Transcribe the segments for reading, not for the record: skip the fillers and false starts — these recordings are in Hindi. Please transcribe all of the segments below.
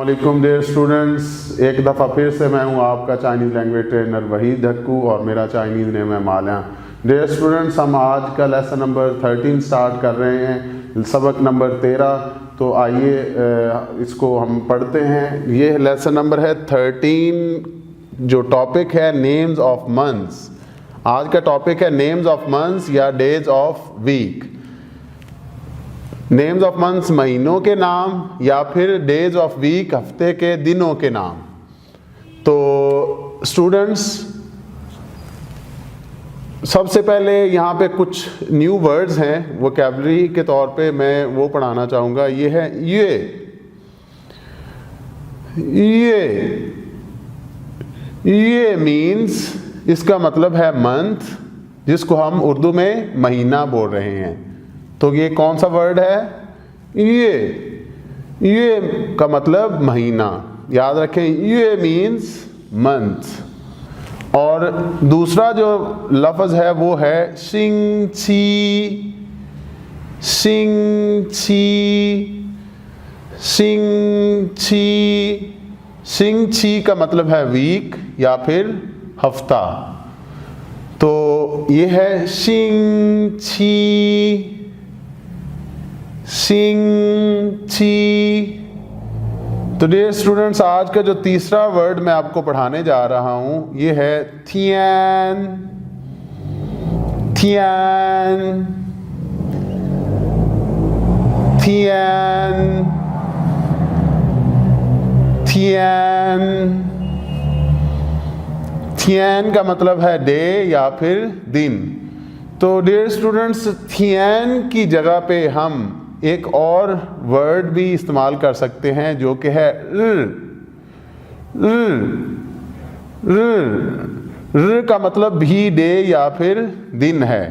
अस्सलामुअलैकुम डियर स्टूडेंट्स, एक दफ़ा फिर से मैं हूं आपका Chinese language trainer Waheed Hakku और मेरा चाइनीज़ नेम है माल्या। डियर स्टूडेंट्स, हम आज का लेसन नंबर 13 स्टार्ट कर रहे हैं, सबक नंबर 13। तो आइए इसको हम पढ़ते हैं। ये लेसन नंबर है 13। जो टॉपिक है नेम्स ऑफ मंथ्स। आज का टॉपिक है नेम्स ऑफ मंथ्स या days of week. Names of months महीनों के नाम या फिर डेज ऑफ वीक हफ्ते के दिनों के नाम। तो स्टूडेंट्स, सबसे पहले यहाँ पे कुछ न्यू वर्ड्स हैं, वोकैबुलरी के तौर पे मैं वो पढ़ाना चाहूँगा। ये है ये मीन्स, इसका मतलब है मंथ, जिसको हम उर्दू में महीना बोल रहे हैं। तो ये कौन सा वर्ड है? ये का मतलब महीना। याद रखें, ये मीन्स मंथ। और दूसरा जो लफ्ज़ है वो है शिंग छी। शिंग छी का मतलब है वीक या फिर हफ्ता। तो ये है शिंग छी। तो डियर स्टूडेंट्स, आज का जो तीसरा वर्ड मैं आपको पढ़ाने जा रहा हूं ये है थियन। थियन का मतलब है डे या फिर दिन। तो डियर स्टूडेंट्स, थियन की जगह पे हम एक और वर्ड भी इस्तेमाल कर सकते हैं जो कि है र का मतलब भी डे या फिर दिन है।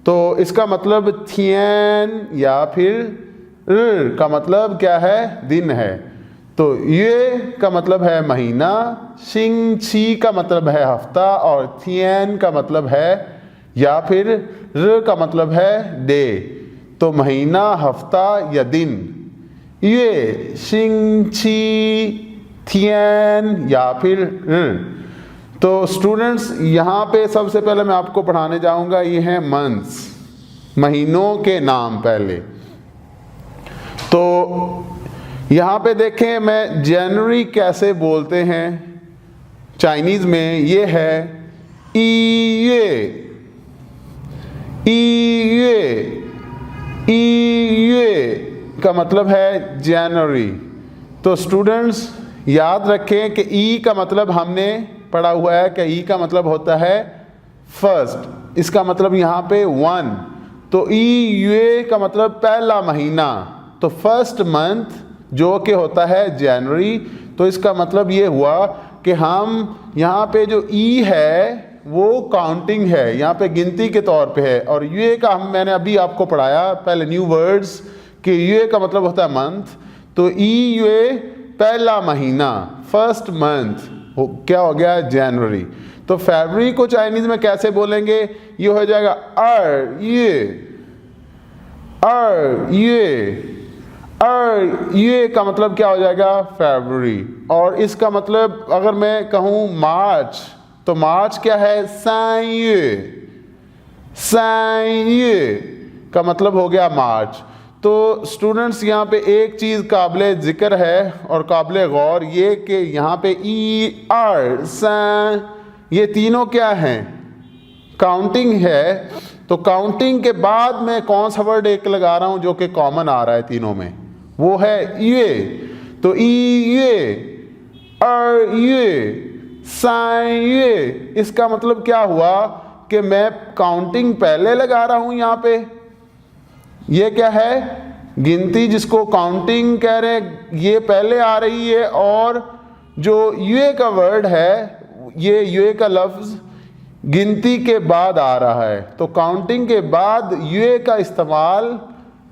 तो इसका मतलब थियन या फिर र का मतलब क्या है? दिन है। तो ये का मतलब है महीना, शिंग छी का मतलब है हफ्ता और थियन का मतलब है या फिर र का मतलब है डे। तो महीना, हफ्ता या दिन। ये शिंग छी, थियन या फिर र। तो स्टूडेंट्स, यहाँ पे सबसे पहले मैं आपको पढ़ाने जाऊँगा, ये है मंथ्स, महीनों के नाम पहले। तो यहाँ पे देखें, मैं जनवरी कैसे बोलते हैं चाइनीज़ में। ये है ये का मतलब है जनवरी। तो स्टूडेंट्स याद रखें कि ई का मतलब हमने पढ़ा हुआ है कि ई का मतलब होता है फर्स्ट। इसका मतलब यहाँ पे 1। तो ये का मतलब पहला महीना। तो फर्स्ट मंथ जो कि होता है जनवरी। तो इसका मतलब ये हुआ कि हम यहाँ पे जो ई है वो काउंटिंग है, यहाँ पे गिनती के तौर पे है। और ये का मैंने अभी आपको पढ़ाया पहले न्यू वर्ड्स कि ये का मतलब होता है मंथ। तो ये पहला महीना, फर्स्ट मंथ क्या हो गया? जनवरी। तो फरवरी को चाइनीज में कैसे बोलेंगे? ये हो जाएगा ये का मतलब क्या हो जाएगा? फरवरी। और इसका मतलब अगर मैं कहूँ मार्च, तो मार्च क्या है? सांये का मतलब हो गया मार्च। तो स्टूडेंट्स, यहाँ पे एक चीज़ काबिले ज़िक्र है और काबिले गौर, ये कि यहाँ पे ई आर सा, ये तीनों क्या हैं? काउंटिंग है। तो काउंटिंग के बाद मैं कौन सा वर्ड एक लगा रहा हूँ जो कि कॉमन आ रहा है तीनों में, वो है ये। तो ये ये, इसका मतलब क्या हुआ कि मैं काउंटिंग पहले लगा रहा हूं। यहाँ पे ये क्या है? गिनती, जिसको काउंटिंग कह रहे हैं, ये पहले आ रही है। और जो ये का वर्ड है, ये का लफ्ज़ गिनती के बाद आ रहा है। तो काउंटिंग के बाद ये का इस्तेमाल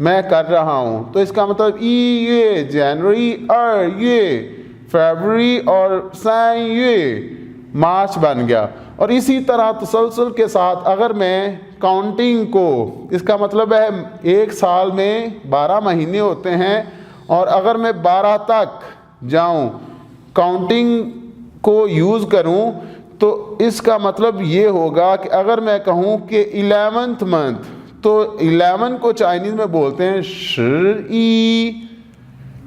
मैं कर रहा हूं। तो इसका मतलब ये जनवरी, और ये फरवरी और ये मार्च बन गया। और इसी तरह तसलसल के साथ अगर मैं काउंटिंग को, इसका मतलब है एक साल में 12 महीने होते हैं, और अगर मैं 12 तक जाऊं, काउंटिंग को यूज़ करूं, तो इसका मतलब ये होगा कि अगर मैं कहूं कि 11th मंथ, तो 11 को चाइनीज़ में बोलते हैं शी।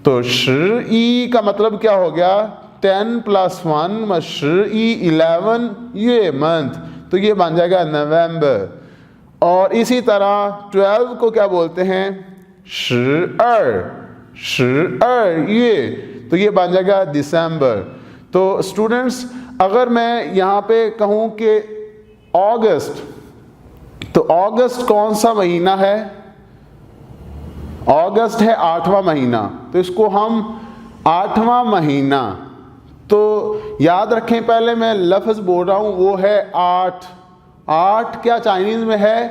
तो शी का मतलब क्या हो गया, 10 + 1 शी 11 ये मंथ, तो ये बन जाएगा नवंबर। और इसी तरह 12 को क्या बोलते हैं, शी ये, तो ये बन जाएगा दिसंबर। तो स्टूडेंट्स अगर मैं यहाँ पे कहूँ कि अगस्त, तो अगस्त कौन सा महीना है, अगस्त है 8वां महीना, तो इसको हम 8वां महीना, तो याद रखें पहले मैं लफ्ज़ बोल रहा हूँ वो है 8। 8 क्या चाइनीज़ में है,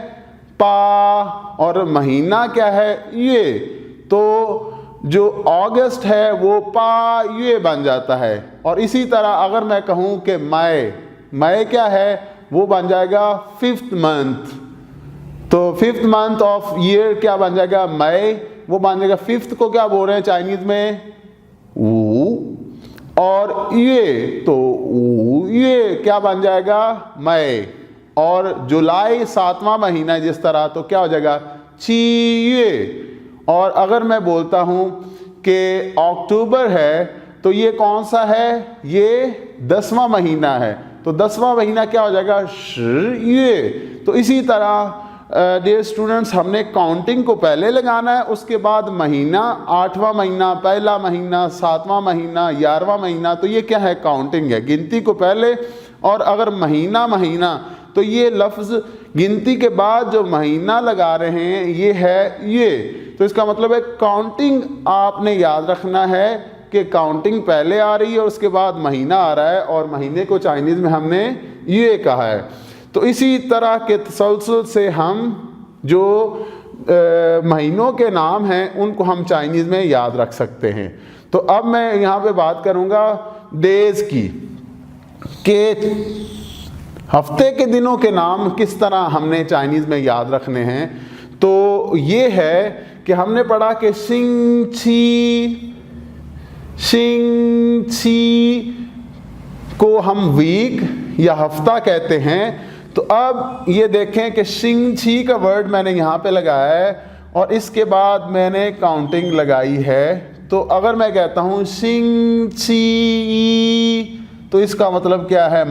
पा, और महीना क्या है, ये, तो जो अगस्त है वो पा ये बन जाता है। और इसी तरह अगर मैं कहूँ कि मई क्या है, वो बन जाएगा 5th मंथ, तो 5th मंथ ऑफ ईयर क्या बन जाएगा, मई, वो बन जाएगा 5th को क्या बोल रहे हैं चाइनीज़ में, ऊ, और ये, तो ये क्या बन जाएगा, मई। और जुलाई 7वां महीना है जिस तरह, तो क्या हो जाएगा, ची ये। और अगर मैं बोलता हूँ कि अक्टूबर है, तो ये कौन सा है, ये 10वां महीना है, तो 10वां महीना क्या हो जाएगा, ये। तो इसी तरह डियर स्टूडेंट्स हमने काउंटिंग को पहले लगाना है, उसके बाद महीना, 8वां महीना, पहला महीना, 7वां महीना, 11वां महीना, तो ये क्या है, काउंटिंग है, गिनती को पहले। और अगर महीना, तो ये लफ्ज़ गिनती के बाद जो महीना लगा रहे हैं ये है ये, तो इसका मतलब है काउंटिंग आपने याद रखना है कि काउंटिंग पहले आ रही है और उसके बाद महीना आ रहा है, और महीने को चाइनीज़ में हमने ये कहा है। तो इसी तरह के तसलसल से हम जो महीनों के नाम हैं उनको हम चाइनीज़ में याद रख सकते हैं। तो अब मैं यहाँ पे बात करूँगा डेज़ की, कि हफ्ते के दिनों के नाम किस तरह हमने चाइनीज़ में याद रखने हैं। तो ये है कि हमने पढ़ा कि शिंग छी को हम वीक या हफ्ता कहते हैं। तो अब ये देखें कि शिंग छी का वर्ड मैंने यहाँ पे लगाया है और इसके बाद मैंने काउंटिंग लगाई है। तो अगर मैं कहता हूँ शिंग छी, तो इसका मतलब क्या है,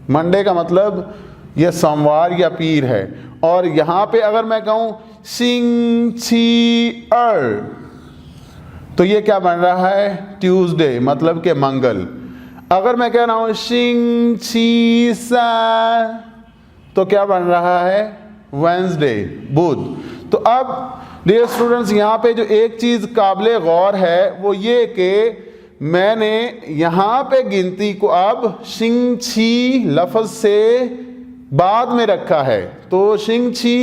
मंडे का मतलब यह सोमवार या पीर है। और यहाँ पे अगर मैं कहूँ शिंग छी तो ये क्या बन रहा है, ट्यूसडे, मतलब कि मंगल। अगर मैं कह रहा हूँ शिंग छी सा, तो क्या बन रहा है, वेंसडे, बुध। तो अब डियर स्टूडेंट्स यहाँ पे जो एक चीज़ काबिल गौर है वो ये कि मैंने यहाँ पे गिनती को अब शिंग छी लफ्ज़ से बाद में रखा है। तो शिंग छी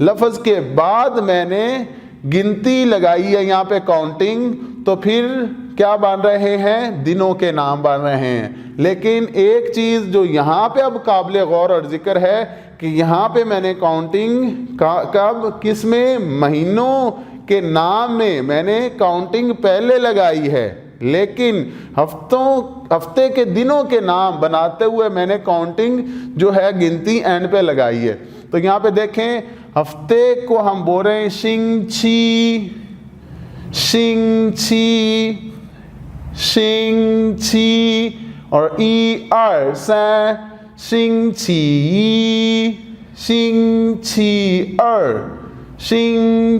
लफ्ज़ के बाद मैंने गिनती लगाई है यहाँ पे, काउंटिंग। तो फिर क्या बन रहे हैं, दिनों के नाम बन रहे हैं। लेकिन एक चीज़ जो यहाँ पे अब काबिल गौर और जिक्र है कि यहाँ पे मैंने काउंटिंग कब, किस में, महीनों के नाम में मैंने काउंटिंग पहले लगाई है, लेकिन हफ्ते के दिनों के नाम बनाते हुए मैंने काउंटिंग जो है गिनती एंड पे लगाई है। तो यहाँ पे देखें, हफ्ते को हम बोल रहे हैं शिंग छी और ई आर शिंग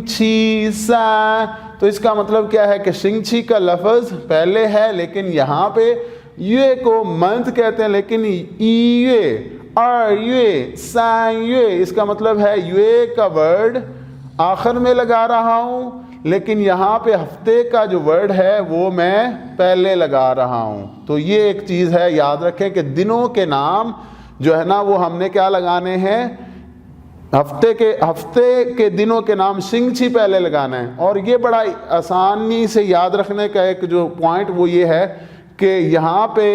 छी सा। तो इसका मतलब क्या है कि शिंग छी का लफ्ज़ पहले है, लेकिन यहाँ पे ये को मंथ कहते हैं, लेकिन ये आर ये सा ये, इसका मतलब है ये का वर्ड आखिर में लगा रहा हूँ, लेकिन यहाँ पे हफ्ते का जो वर्ड है वो मैं पहले लगा रहा हूँ। तो ये एक चीज़ है, याद रखें कि दिनों के नाम जो है ना वो हमने क्या लगाने हैं, हफ्ते के दिनों के नाम शिंग छी पहले लगाना है। और ये बड़ा आसानी से याद रखने का एक जो पॉइंट वो ये है कि यहाँ पे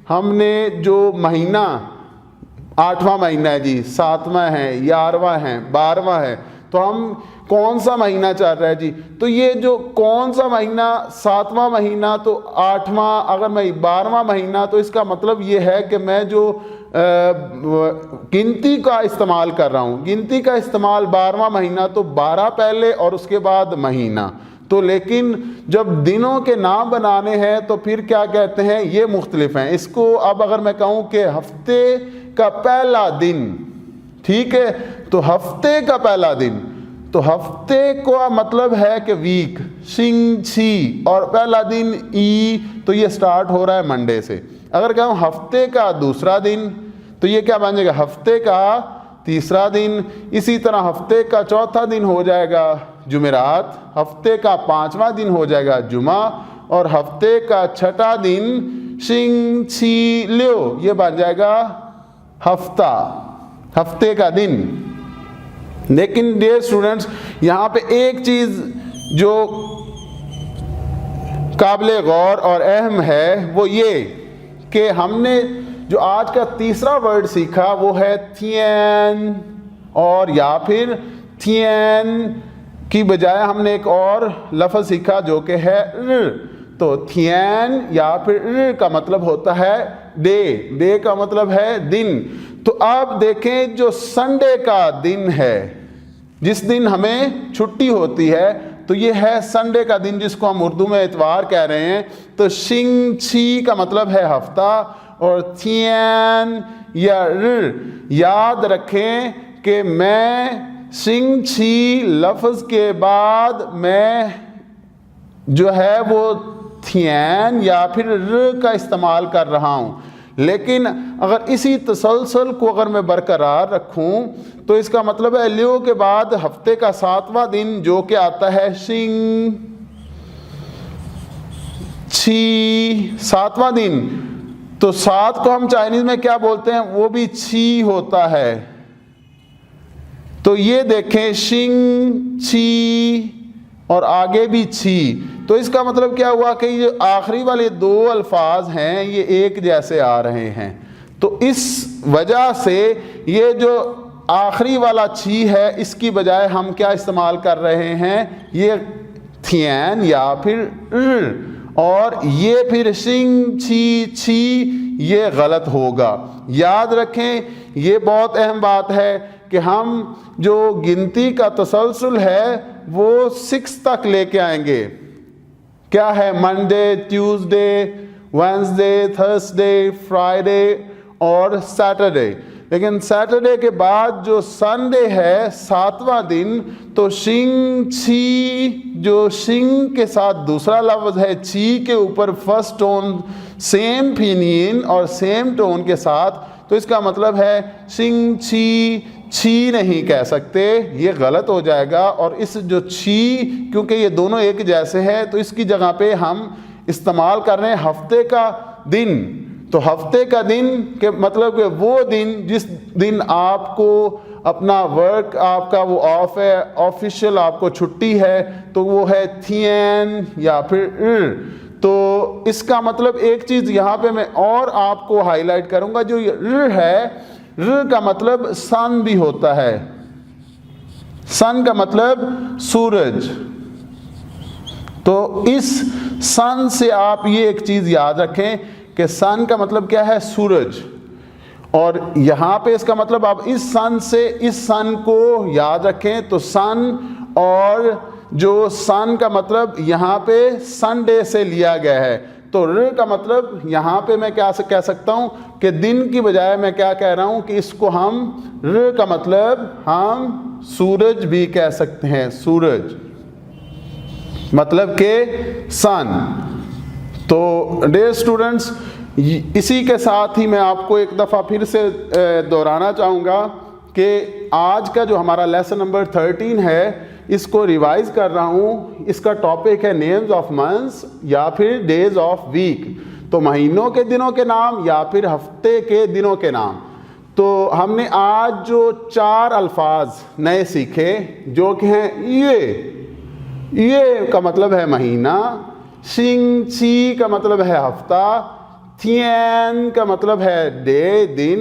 हमने जो महीना 8वां महीना है जी, 7वां है, 11वां है, 12वां है, तो हम कौन सा महीना चल रहा है जी, तो ये जो कौन सा महीना, 7वां महीना तो 8वां, अगर मैं 12वां महीना, तो इसका मतलब ये है कि मैं जो गिनती का इस्तेमाल कर रहा हूँ, गिनती का इस्तेमाल 12वां महीना तो 12 पहले और उसके बाद महीना। तो लेकिन जब दिनों के नाम बनाने हैं तो फिर क्या कहते हैं, ये मुख्तलिफ हैं। इसको अब अगर मैं कहूँ कि हफ्ते का पहला दिन, ठीक है, तो हफ्ते का पहला दिन, तो हफ्ते का मतलब है कि वीक, शिंग छी, और पहला दिन ई, तो ये स्टार्ट हो रहा है मंडे से। अगर कहूँ हफ्ते का दूसरा दिन, तो ये क्या बन जाएगा, हफ्ते का तीसरा दिन। इसी तरह हफ्ते का चौथा दिन हो जाएगा जुमेरात, हफ्ते का 5वां दिन हो जाएगा जुमा, और हफ्ते का 6ठा दिन शिंग छी ल्यो, ये बन जाएगा हफ्ता, हफ्ते का दिन। लेकिन डियर स्टूडेंट्स, यहाँ पे एक चीज़ जो काबिल गौर और अहम है वो ये कि हमने जो आज का तीसरा वर्ड सीखा वो है थियन, और या फिर थियन की बजाय हमने एक और लफ्ज़ सीखा जो कि है र। तो थियन या फिर र का मतलब होता है डे, डे का मतलब है दिन। तो आप देखें, जो संडे का दिन है, जिस दिन हमें छुट्टी होती है, तो ये है संडे का दिन, जिसको हम उर्दू में इतवार कह रहे हैं। तो शिंग छी का मतलब है हफ्ता, और थियन या र, याद रखें कि मैं शिंग छी लफ्ज़ के बाद मैं जो है वो थियन या फिर र का इस्तेमाल कर रहा हूँ। लेकिन अगर इसी तसलसल को अगर मैं बरकरार रखूं तो इसका मतलब है लियो के बाद हफ्ते का 7वां दिन जो कि आता है शिंग छी, 7वां दिन। तो 7 को हम चाइनीज में क्या बोलते हैं, वो भी छी होता है। तो ये देखें शिंग छी और आगे भी छी, तो इसका मतलब क्या हुआ कि ये आखिरी वाले 2 अल्फाज हैं ये एक जैसे आ रहे हैं। तो इस वजह से ये जो आखिरी वाला छी है इसकी बजाय हम क्या इस्तेमाल कर रहे हैं, ये थियन या फिर र, और ये फिर शिंग छी छी, ये गलत होगा। याद रखें, ये बहुत अहम बात है कि हम जो गिनती का तसलसल है वो 6 तक लेके आएंगे। क्या है, Monday, Tuesday, Wednesday, Thursday, Friday और सैटरडे। लेकिन सैटरडे के बाद जो संडे है 7वां दिन, तो शिंग छी, जो शिंग के साथ दूसरा लफ्ज़ है छी के ऊपर फर्स्ट टोन सेम फिनियन और सेम टोन के साथ, तो इसका मतलब है शिंग छी, छी नहीं कह सकते, ये गलत हो जाएगा। और इस जो छी, क्योंकि ये दोनों एक जैसे हैं, तो इसकी जगह पे हम इस्तेमाल कर रहे हैं हफ्ते का दिन। तो हफ्ते का दिन के मतलब कि वो दिन जिस दिन आपको अपना वर्क आपका वो ऑफ है, ऑफिशियल आपको छुट्टी है, तो वो है थियन या फिर र। तो इसका मतलब एक चीज़ यहाँ पे मैं और आपको हाईलाइट करूँगा, जो र है, र का मतलब सन भी होता है। सन का मतलब सूरज। तो इस सन से आप ये एक चीज़ याद रखें कि सन का मतलब क्या है, सूरज। और यहाँ पे इसका मतलब आप इस सन से इस सन को याद रखें, तो सन और जो सन का मतलब यहाँ पे संडे से लिया गया है। तो र का मतलब यहाँ पे मैं क्या कह सकता हूँ कि दिन की बजाय मैं क्या कह रहा हूँ कि इसको हम र का मतलब हम सूरज भी कह सकते हैं, सूरज मतलब के सन। तो डियर स्टूडेंट्स, इसी के साथ ही मैं आपको एक दफ़ा फिर से दोहराना चाहूँगा कि आज का जो हमारा लेसन नंबर 13 है इसको रिवाइज कर रहा हूँ। इसका टॉपिक है नेम्स ऑफ मंथ्स या फिर डेज ऑफ वीक, तो महीनों के दिनों के नाम या फिर हफ्ते के दिनों के नाम। तो हमने आज जो 4 अल्फाज नए सीखे जो कि हैं ये का मतलब है महीना, शिंग छी का मतलब है हफ्ता, थियन का मतलब है डे दिन,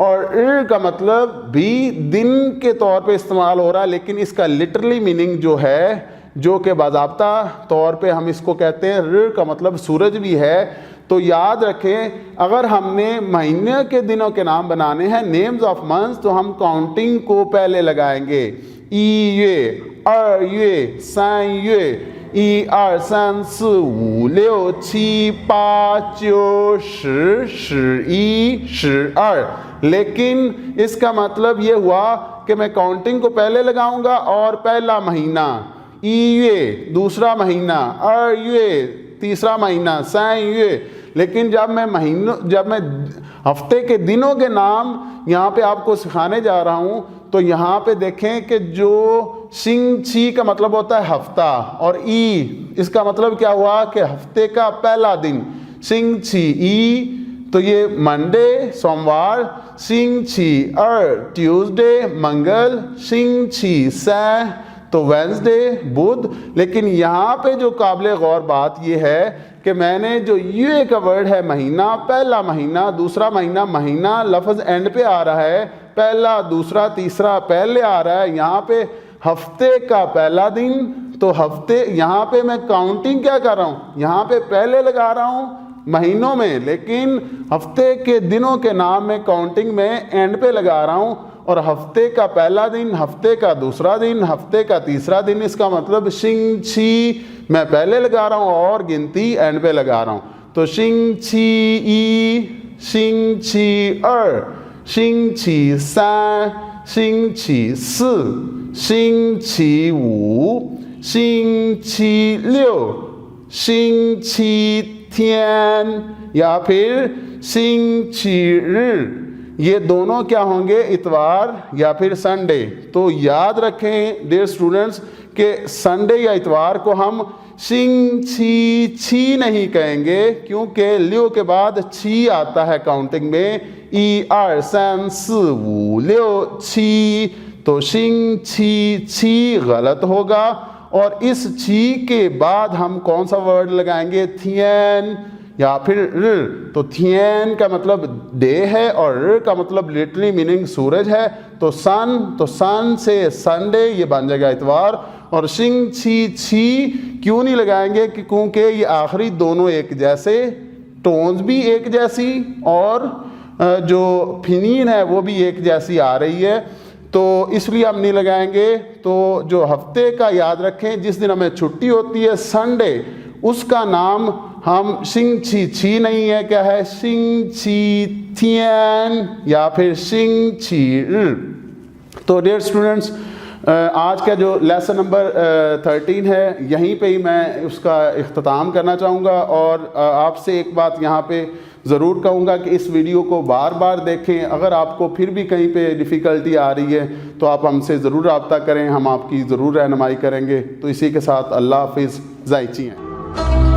और र का मतलब भी दिन के तौर पे इस्तेमाल हो रहा है, लेकिन इसका लिटरली मीनिंग जो है, जो कि बाज़ाब्ता तौर पे हम इसको कहते हैं, र का मतलब सूरज भी है। तो याद रखें, अगर हमने महीने के दिनों के नाम बनाने हैं, नेम्स ऑफ मंथ्स, तो हम काउंटिंग को पहले लगाएंगे। ई ये, अर ये, सान ये, 1、2、3、4、5、6、7、8、9、10、11、12। लेकिन इसका मतलब ये हुआ कि मैं काउंटिंग को पहले लगाऊंगा और पहला महीना, ई ये दूसरा महीना, अर ये तीसरा महीना, सान ये। लेकिन जब मैं हफ्ते के दिनों के नाम यहाँ पे आपको सिखाने जा रहा हूँ, तो यहाँ पे देखें कि जो सिंग छी का मतलब होता है हफ्ता, और ई इसका मतलब क्या हुआ कि हफ्ते का पहला दिन, सिंग छी ई, तो ये मंडे सोमवार, सिंग छी अर ट्यूसडे मंगल, सिंग छी सै तो वेंसडे बुध। लेकिन यहाँ पे जो काबिल गौर बात ये है कि मैंने जो ये का वर्ड है महीना, पहला महीना दूसरा महीना, महीना लफ्ज़ एंड पे आ रहा है, पहला दूसरा तीसरा पहले आ रहा है। यहाँ पे हफ्ते का पहला दिन, तो हफ्ते यहाँ पे मैं काउंटिंग क्या कर रहा हूँ, यहाँ पे पहले लगा रहा हूँ महीनों में, लेकिन हफ्ते के दिनों के नाम में काउंटिंग में एंड पे लगा रहा हूँ। और हफ्ते का पहला दिन, हफ्ते का दूसरा दिन, हफ्ते का तीसरा दिन, इसका मतलब शिंग छी मैं पहले लगा रहा हूँ और गिनती एंड पे लगा रहा हूँ। तो शिंग छी ई, शिंग छी अर, शिंग छी सान, शिंग छी सी, शिंग छी वू, शिंग छी लियो, शिंग छी थियन या फिर शिंग छी ऋ। ये दोनों क्या होंगे, इतवार या फिर संडे। तो याद रखें डियर स्टूडेंट्स कि संडे या इतवार को हम शिंग छी छी नहीं कहेंगे, क्योंकि लियो के बाद छी आता है काउंटिंग में, 1、2、3、4、5、6、छी, तो शिंग छी छी गलत होगा। और इस छी के बाद हम कौन सा वर्ड लगाएंगे, थियन या फिर र। तो थियन का मतलब डे है और र का मतलब लिटरली मीनिंग सूरज है। तो सन से संडे ये बन जाएगा इतवार। और शिंग छी छी क्यों नहीं लगाएंगे, क्योंकि ये आखिरी दोनों एक जैसे, टोन्स भी एक जैसी और जो फिनीन है वो भी एक जैसी आ रही है, तो इसलिए हम नहीं लगाएंगे। तो जो हफ्ते का याद रखें, जिस दिन हमें छुट्टी होती है संडे, उसका नाम हम शिंग छी छी नहीं है, क्या है, शिंग छी थियन या फिर शिंग छी र। तो डियर स्टूडेंट्स, आज का जो लेसन नंबर 13 है, यहीं पे ही मैं उसका इख्तिताम करना चाहूँगा। और आपसे एक बात यहाँ पे ज़रूर कहूँगा कि इस वीडियो को बार बार देखें। अगर आपको फिर भी कहीं पे डिफ़िकल्टी आ रही है तो आप हमसे ज़रूर रब्ता करें, हम आपकी ज़रूर रहनुमाई करेंगे। तो इसी के साथ अल्लाह हाफिज़, ज़ायची हैं।